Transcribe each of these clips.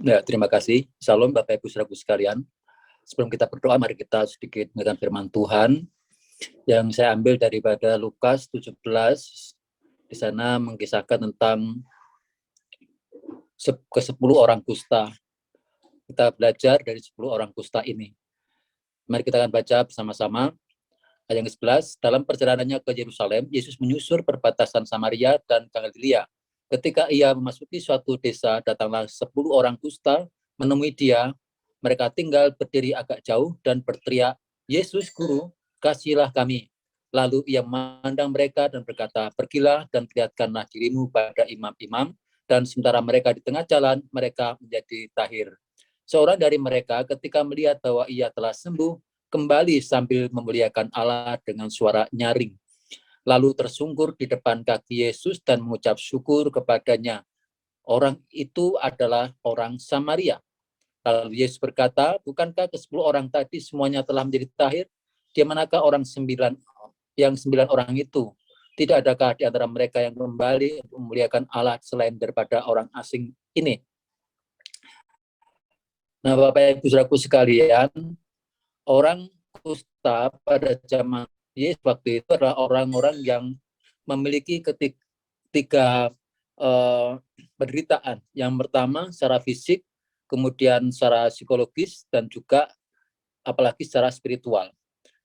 Ya, terima kasih. Salam Bapak Ibu Saudaraku sekalian. Sebelum kita berdoa, mari kita sedikit mendengarkan firman Tuhan yang saya ambil daripada Lukas 17. Di sana mengisahkan tentang ke-10 orang kusta. Kita belajar dari 10 orang kusta ini. Mari kita akan baca bersama-sama. Ayat yang ke-11, dalam perjalanannya ke Yerusalem, Yesus menyusur perbatasan Samaria dan Galilea. Ketika ia memasuki suatu desa, datanglah 10 orang kusta menemui dia. Mereka tinggal berdiri agak jauh dan berteriak, Yesus Guru, kasihilah kami. Lalu ia memandang mereka dan berkata, pergilah dan perlihatkanlah dirimu pada imam-imam. Dan sementara mereka di tengah jalan, mereka menjadi tahir. Seorang dari mereka ketika melihat bahwa ia telah sembuh, kembali sambil memuliakan Allah dengan suara nyaring. Lalu tersungkur di depan kaki Yesus dan mengucap syukur kepadanya. Orang itu adalah orang Samaria. Lalu Yesus berkata, bukankah ke-10 orang tadi semuanya telah menjadi tahir? Di manakah yang 9 orang itu? Tidak adakah di antara mereka yang kembali memuliakan Allah selain daripada orang asing ini? Nah, Bapak Ibu Saudaraku sekalian, orang kusta pada zaman Yesus waktu itu adalah orang-orang yang memiliki tiga penderitaan. Yang pertama secara fisik, kemudian secara psikologis, dan juga apalagi secara spiritual.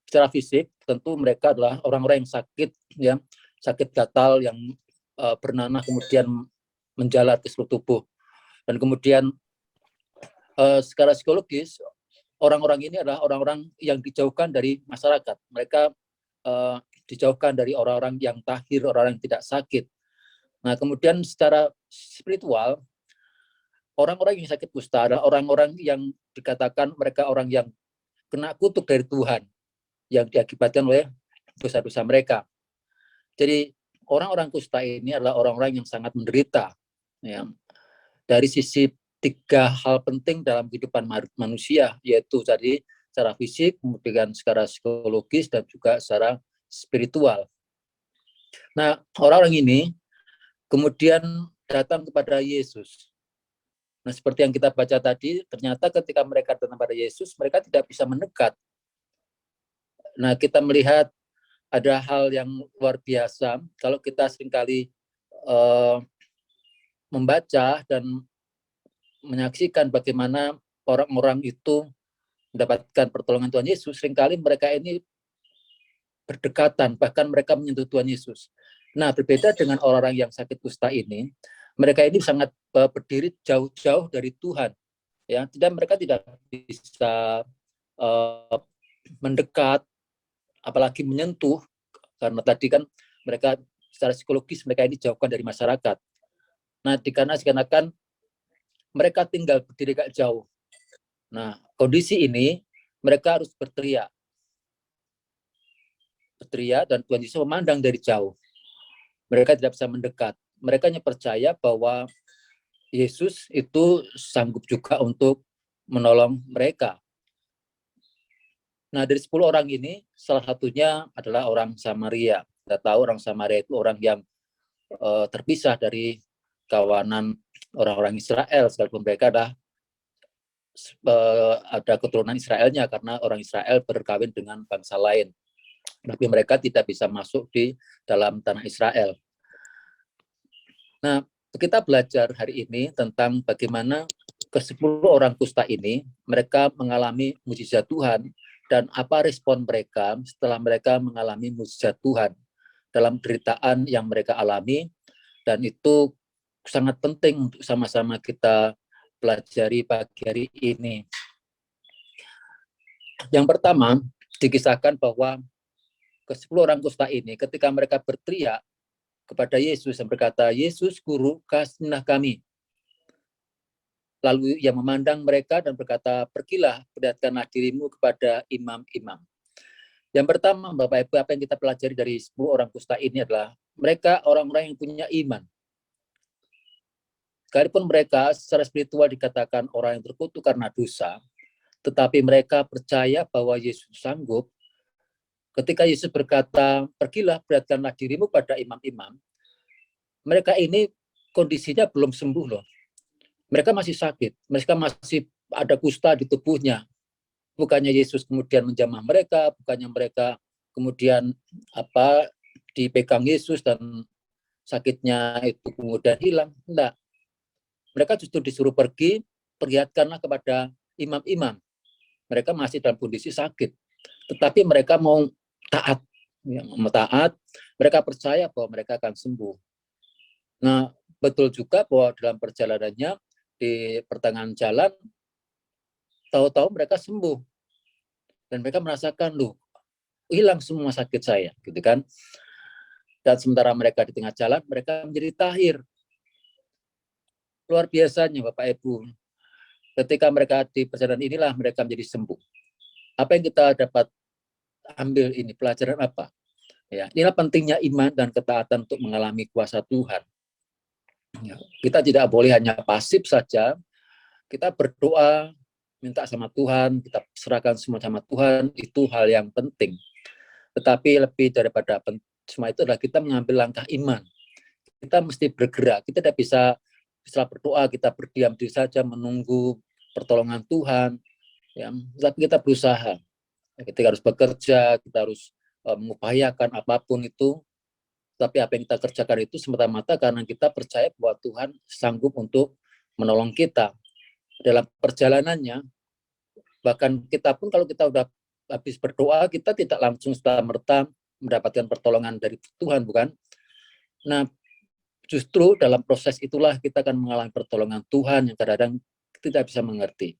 Secara fisik tentu mereka adalah orang-orang yang sakit, ya, sakit gatal yang bernanah kemudian menjalar ke seluruh tubuh. Dan kemudian secara psikologis orang-orang ini adalah orang-orang yang dijauhkan dari masyarakat. Mereka dijauhkan dari orang-orang yang tahir, orang-orang yang tidak sakit. Nah, kemudian secara spiritual, orang-orang yang sakit kusta adalah orang-orang yang dikatakan mereka orang yang kena kutuk dari Tuhan, yang diakibatkan oleh dosa-dosa mereka. Jadi, orang-orang kusta ini adalah orang-orang yang sangat menderita. Ya. Dari sisi 3 hal penting dalam kehidupan manusia, yaitu tadi secara fisik, kemudian secara psikologis, dan juga secara spiritual. Nah, orang-orang ini kemudian datang kepada Yesus. Nah, seperti yang kita baca tadi, ternyata ketika mereka datang kepada Yesus, mereka tidak bisa mendekat. Nah, kita melihat ada hal yang luar biasa. Kalau kita seringkali membaca dan menyaksikan bagaimana orang-orang itu mendapatkan pertolongan Tuhan Yesus, seringkali mereka ini berdekatan, bahkan mereka menyentuh Tuhan Yesus. Nah, berbeda dengan orang-orang yang sakit kusta ini, mereka ini sangat berdiri jauh-jauh dari Tuhan. Ya, mereka tidak bisa mendekat, apalagi menyentuh, karena tadi kan mereka secara psikologis mereka ini jauhkan dari masyarakat. Nah, dikarenakan mereka tinggal berdiri agak jauh. Nah, kondisi ini mereka harus berteriak dan Tuhan Yesus memandang dari jauh. Mereka tidak bisa mendekat. Mereka hanya percaya bahwa Yesus itu sanggup juga untuk menolong mereka. Nah, dari 10 orang ini, salah satunya adalah orang Samaria. Kita tahu orang Samaria itu orang yang terpisah dari kawanan orang-orang Israel, sekalipun mereka ada keturunan Israelnya, karena orang Israel berkawin dengan bangsa lain. Tapi mereka tidak bisa masuk di dalam tanah Israel. Nah, kita belajar hari ini tentang bagaimana ke-10 orang kusta ini, mereka mengalami mujizat Tuhan, dan apa respon mereka setelah mereka mengalami mujizat Tuhan dalam penderitaan yang mereka alami, dan itu sangat penting untuk sama-sama kita pelajari pagi hari ini. Yang pertama, dikisahkan bahwa ke-10 orang kusta ini ketika mereka berteriak kepada Yesus dan berkata, Yesus Guru, kasihilah kami. Lalu ia memandang mereka dan berkata, pergilah, perlihatkanlah dirimu kepada imam-imam. Yang pertama, Bapak Ibu, apa yang kita pelajari dari 10 orang kusta ini adalah mereka orang-orang yang punya iman. Sekalipun mereka secara spiritual dikatakan orang yang terkutuk karena dosa, tetapi mereka percaya bahwa Yesus sanggup. Ketika Yesus berkata, pergilah, perlihatkanlah dirimu pada imam-imam, mereka ini kondisinya belum sembuh loh. Mereka masih sakit, mereka masih ada kusta di tubuhnya. Bukannya Yesus kemudian menjamah mereka, bukannya mereka kemudian dipegang Yesus dan sakitnya itu kemudian hilang. Enggak. Mereka justru disuruh pergi, perlihatkanlah kepada imam-imam. Mereka masih dalam kondisi sakit, tetapi mereka mau taat. Mereka percaya bahwa mereka akan sembuh. Nah, betul juga bahwa dalam perjalanannya di pertengahan jalan, tahu-tahu mereka sembuh dan mereka merasakan, loh, hilang semua sakit saya, gitu kan? Dan sementara mereka di tengah jalan, mereka menjadi tahir. Luar biasanya, Bapak Ibu. Ketika mereka di perjalanan inilah mereka menjadi sembuh. Apa yang kita dapat ambil ini, pelajaran apa? Ya, inilah pentingnya iman dan ketaatan untuk mengalami kuasa Tuhan. Ya, kita tidak boleh hanya pasif saja, kita berdoa, minta sama Tuhan, kita serahkan semua sama Tuhan, itu hal yang penting. Tetapi lebih daripada semua itu adalah kita mengambil langkah iman. Kita mesti bergerak, kita tidak bisa setelah berdoa, kita berdiam diri saja menunggu pertolongan Tuhan, ya, tapi kita berusaha. Kita harus bekerja, kita harus mengupayakan apapun itu, tapi apa yang kita kerjakan itu semata-mata karena kita percaya bahwa Tuhan sanggup untuk menolong kita dalam perjalanannya. Bahkan kita pun kalau kita udah habis berdoa, kita tidak langsung serta-merta mendapatkan pertolongan dari Tuhan, bukan? Nah, justru dalam proses itulah kita akan mengalami pertolongan Tuhan yang kadang-kadang tidak bisa mengerti.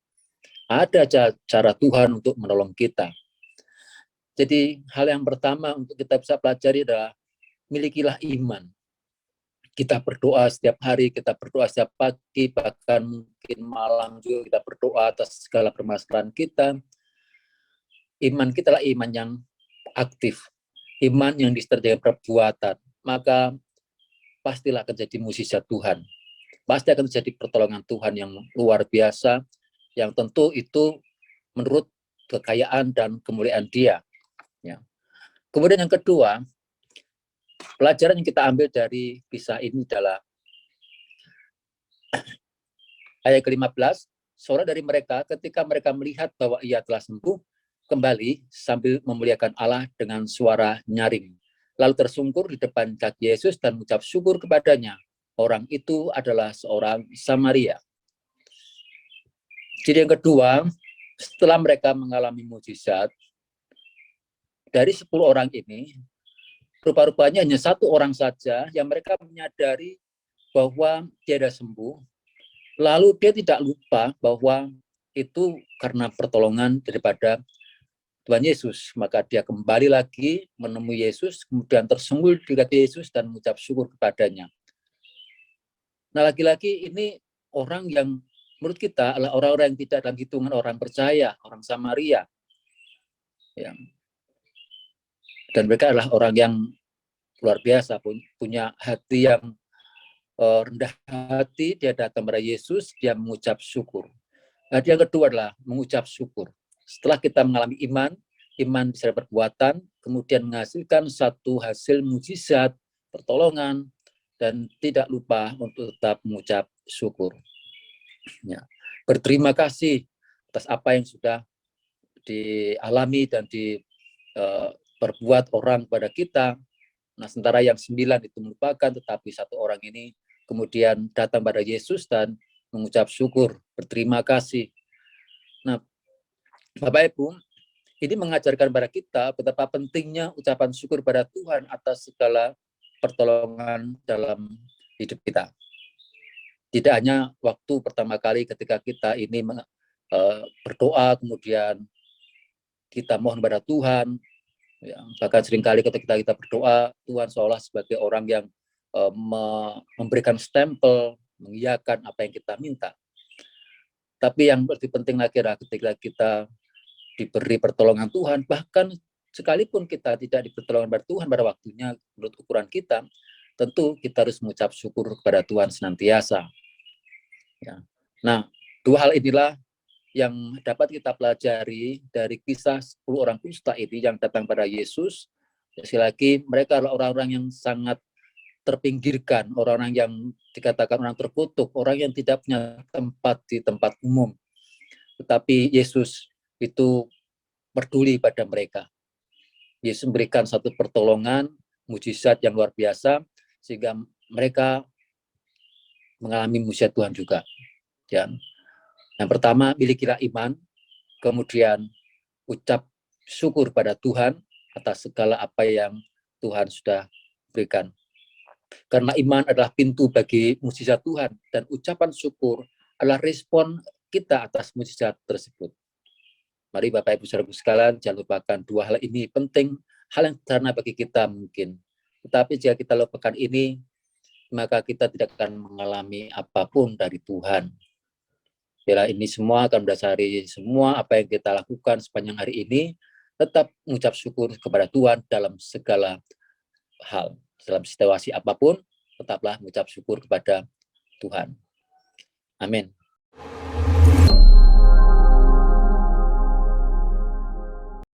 Ada cara Tuhan untuk menolong kita. Jadi hal yang pertama untuk kita bisa pelajari adalah milikilah iman. Kita berdoa setiap hari, kita berdoa setiap pagi, bahkan mungkin malam juga kita berdoa atas segala permasalahan kita. Iman kita adalah iman yang aktif, iman yang disertai perbuatan. Maka pastilah akan jadi mukjizat Tuhan. Pasti akan terjadi pertolongan Tuhan yang luar biasa, yang tentu itu menurut kekayaan dan kemuliaan Dia. Ya. Kemudian yang kedua, pelajaran yang kita ambil dari kisah ini adalah ayat ke-15, seorang dari mereka ketika mereka melihat bahwa ia telah sembuh, kembali sambil memuliakan Allah dengan suara nyaring. Lalu tersungkur di depan kaki Yesus dan mengucap syukur kepadanya. Orang itu adalah seorang Samaria. Jadi yang kedua, setelah mereka mengalami mukjizat, dari 10 orang ini, rupa-rupanya hanya satu orang saja yang mereka menyadari bahwa dia sudah sembuh. Lalu dia tidak lupa bahwa itu karena pertolongan daripada Tuhan Yesus. Maka dia kembali lagi menemui Yesus, kemudian tersungkur di kaki Yesus dan mengucap syukur kepadanya. Nah, lagi-lagi ini orang yang menurut kita adalah orang-orang yang tidak dalam hitungan orang percaya, orang Samaria. Ya. Dan mereka adalah orang yang luar biasa, punya hati yang rendah hati, dia datang kepada Yesus, dia mengucap syukur. Nah, yang kedua adalah mengucap syukur. Setelah kita mengalami iman, iman bisa perbuatan, kemudian menghasilkan satu hasil mukjizat, pertolongan, dan tidak lupa untuk tetap mengucap syukur. Ya. Berterima kasih atas apa yang sudah dialami dan diperbuat orang kepada kita. Nah, sementara yang 9 itu melupakan, tetapi satu orang ini kemudian datang pada Yesus dan mengucap syukur, berterima kasih. Nah, Bapak Ibu, ini mengajarkan pada kita betapa pentingnya ucapan syukur pada Tuhan atas segala pertolongan dalam hidup kita. Tidak hanya waktu pertama kali ketika kita ini berdoa, kemudian kita mohon kepada Tuhan, ya, bahkan seringkali ketika kita berdoa, Tuhan seolah sebagai orang yang memberikan stempel, mengiyakan apa yang kita minta. Tapi yang lebih penting lagi adalah ketika kita diberi pertolongan Tuhan, bahkan sekalipun kita tidak diberi pertolongan dari Tuhan pada waktunya menurut ukuran kita, tentu kita harus mengucap syukur kepada Tuhan senantiasa. Ya. Nah, dua hal inilah yang dapat kita pelajari dari kisah 10 orang kusta ini yang datang pada Yesus. Sekali lagi, mereka adalah orang-orang yang sangat terpinggirkan, orang-orang yang dikatakan orang terkutuk, orang yang tidak punya tempat di tempat umum. Tetapi Yesus itu peduli pada mereka. Yesus memberikan satu pertolongan, mujizat yang luar biasa, sehingga mereka mengalami mujizat Tuhan juga. Ya. Yang pertama, milikilah iman, kemudian ucap syukur pada Tuhan atas segala apa yang Tuhan sudah berikan. Karena iman adalah pintu bagi mujizat Tuhan, dan ucapan syukur adalah respon kita atas mujizat tersebut. Mari Bapak Ibu Saudara sekalian, jangan lupakan dua hal ini penting, hal yang sederhana bagi kita mungkin. Tetapi jika kita lupakan ini, maka kita tidak akan mengalami apapun dari Tuhan. Bila ini semua akan mendasari semua apa yang kita lakukan sepanjang hari ini, tetap mengucap syukur kepada Tuhan dalam segala hal. Dalam situasi apapun, tetaplah mengucap syukur kepada Tuhan. Amin.